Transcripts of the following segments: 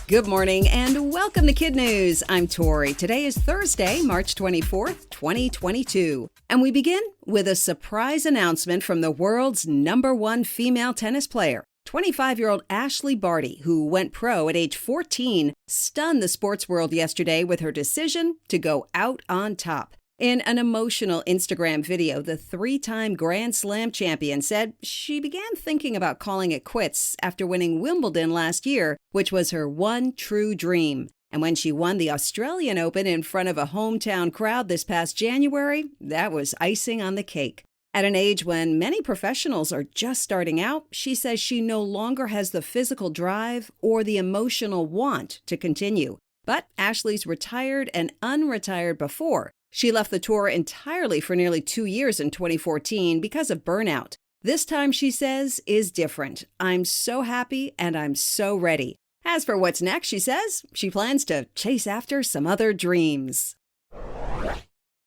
Good morning and welcome to KidNuz. I'm Tori. Today is Thursday, March 24th, 2022. And we begin with a surprise announcement from the world's #1 female tennis player. 25-year-old Ashley Barty, who went pro at age 14, stunned the sports world yesterday with her decision to go out on top. In an emotional Instagram video, the three-time Grand Slam champion said she began thinking about calling it quits after winning Wimbledon last year, which was her one true dream. And when she won the Australian Open in front of a hometown crowd this past January, that was icing on the cake. At an age when many professionals are just starting out, she says she no longer has the physical drive or the emotional want to continue. But Ashley's retired and unretired before. She left the tour entirely for nearly 2 years in 2014 because of burnout. This time, she says, is different. I'm so happy and I'm so ready. As for what's next, she says, she plans to chase after some other dreams.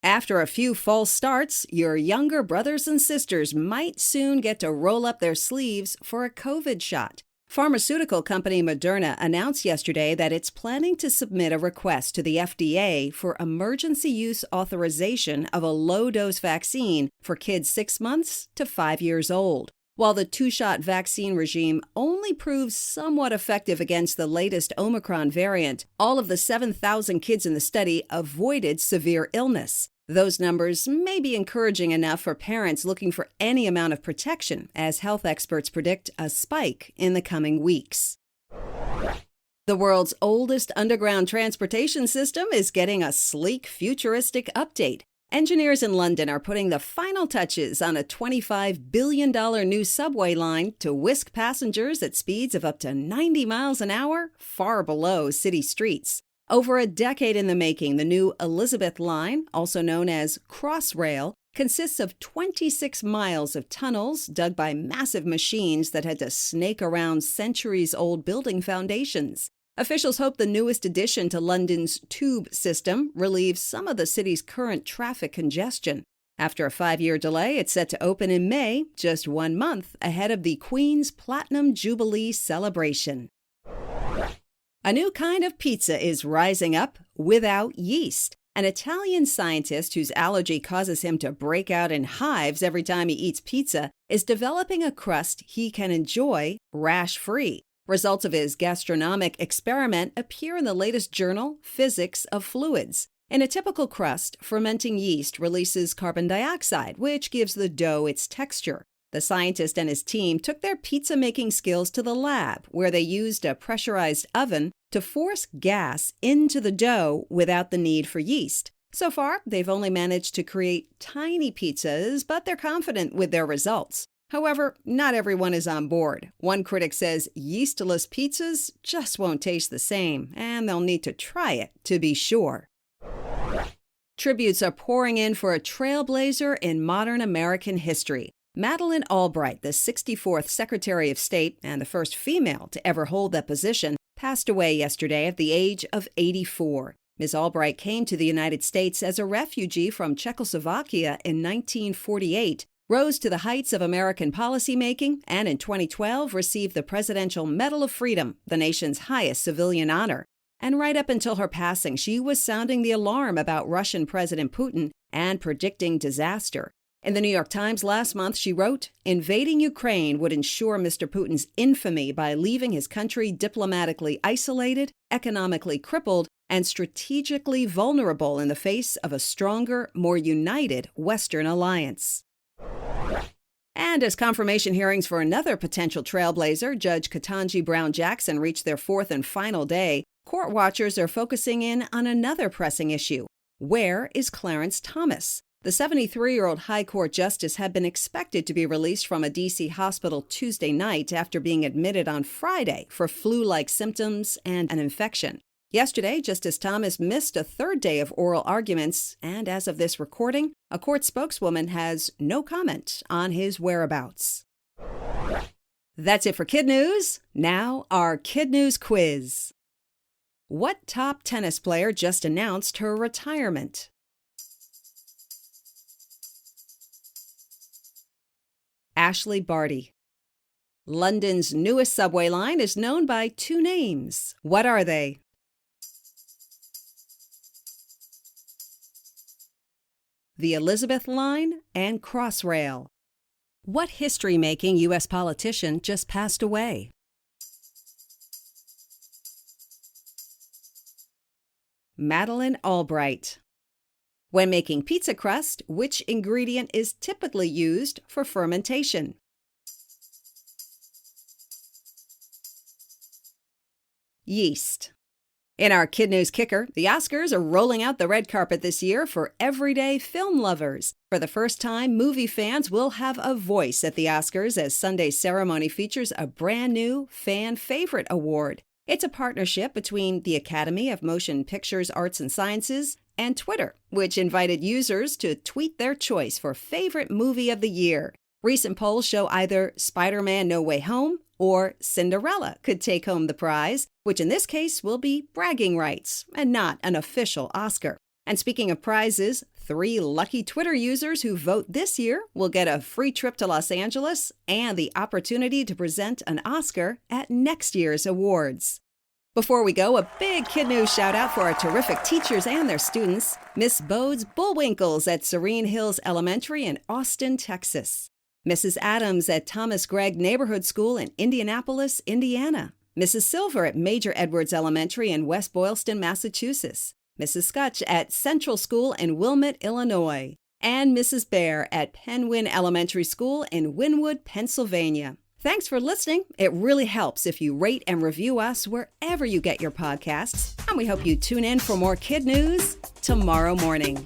After a few false starts, your younger brothers and sisters might soon get to roll up their sleeves for a COVID shot. Pharmaceutical company Moderna announced yesterday that it's planning to submit a request to the FDA for emergency use authorization of a low-dose vaccine for kids 6 months to 5 years old. While the 2-shot vaccine regime only proves somewhat effective against the latest Omicron variant, all of the 7,000 kids in the study avoided severe illness. Those numbers may be encouraging enough for parents looking for any amount of protection, as health experts predict a spike in the coming weeks. The world's oldest underground transportation system is getting a sleek, futuristic update. Engineers in London are putting the final touches on a $25 billion new subway line to whisk passengers at speeds of up to 90 miles an hour, far below city streets. Over a decade in the making, the new Elizabeth Line, also known as Crossrail, consists of 26 miles of tunnels dug by massive machines that had to snake around centuries-old building foundations. Officials hope the newest addition to London's tube system relieves some of the city's current traffic congestion. After a 5-year delay, it's set to open in May, just 1 month ahead of the Queen's Platinum Jubilee celebration. A new kind of pizza is rising up without yeast. An Italian scientist whose allergy causes him to break out in hives every time he eats pizza is developing a crust he can enjoy rash-free. Results of his gastronomic experiment appear in the latest journal, Physics of Fluids. In a typical crust, fermenting yeast releases carbon dioxide, which gives the dough its texture. The scientist and his team took their pizza-making skills to the lab, where they used a pressurized oven to force gas into the dough without the need for yeast. So far, they've only managed to create tiny pizzas, but they're confident with their results. However, not everyone is on board. One critic says yeastless pizzas just won't taste the same, and they'll need to try it to be sure. Tributes are pouring in for a trailblazer in modern American history. Madeleine Albright, the 64th Secretary of State and the first female to ever hold that position, passed away yesterday at the age of 84. Ms. Albright came to the United States as a refugee from Czechoslovakia in 1948, rose to the heights of American policymaking, and in 2012 received the Presidential Medal of Freedom, the nation's highest civilian honor. And right up until her passing, she was sounding the alarm about Russian President Putin and predicting disaster. In the New York Times last month, she wrote, "Invading Ukraine would ensure Mr. Putin's infamy by leaving his country diplomatically isolated, economically crippled, and strategically vulnerable in the face of a stronger, more united Western alliance." And as confirmation hearings for another potential trailblazer, Judge Ketanji Brown Jackson, reached their 4th and final day, court watchers are focusing in on another pressing issue. Where is Clarence Thomas? The 73-year-old High Court justice had been expected to be released from a D.C. hospital Tuesday night after being admitted on Friday for flu-like symptoms and an infection. Yesterday, Justice Thomas missed a 3rd day of oral arguments, and as of this recording, a court spokeswoman has no comment on his whereabouts. That's it for KidNuz. Now, our KidNuz quiz. What top tennis player just announced her retirement? Ashley Barty. London's newest subway line is known by two names. What are they? The Elizabeth Line and Crossrail. What history-making U.S. politician just passed away? Madeleine Albright. When making pizza crust, which ingredient is typically used for fermentation? Yeast. In our KidNuz Kicker, the Oscars are rolling out the red carpet this year for everyday film lovers. For the first time, movie fans will have a voice at the Oscars as Sunday's ceremony features a brand new Fan Favorite Award. It's a partnership between the Academy of Motion Pictures Arts and Sciences and Twitter, which invited users to tweet their choice for favorite movie of the year. Recent polls show either Spider-Man: No Way Home or Cinderella could take home the prize, which in this case will be bragging rights and not an official Oscar. And speaking of prizes, 3 lucky Twitter users who vote this year will get a free trip to Los Angeles and the opportunity to present an Oscar at next year's awards. Before we go, a big KidNuz shout out for our terrific teachers and their students, Miss Bode's Bullwinkles at Serene Hills Elementary in Austin, Texas. Mrs. Adams at Thomas Gregg Neighborhood School in Indianapolis, Indiana. Mrs. Silver at Major Edwards Elementary in West Boylston, Massachusetts. Mrs. Scutch at Central School in Wilmette, Illinois. And Mrs. Bear at Penwyn Elementary School in Wynwood, Pennsylvania. Thanks for listening. It really helps if you rate and review us wherever you get your podcasts. And we hope you tune in for more KidNuz tomorrow morning.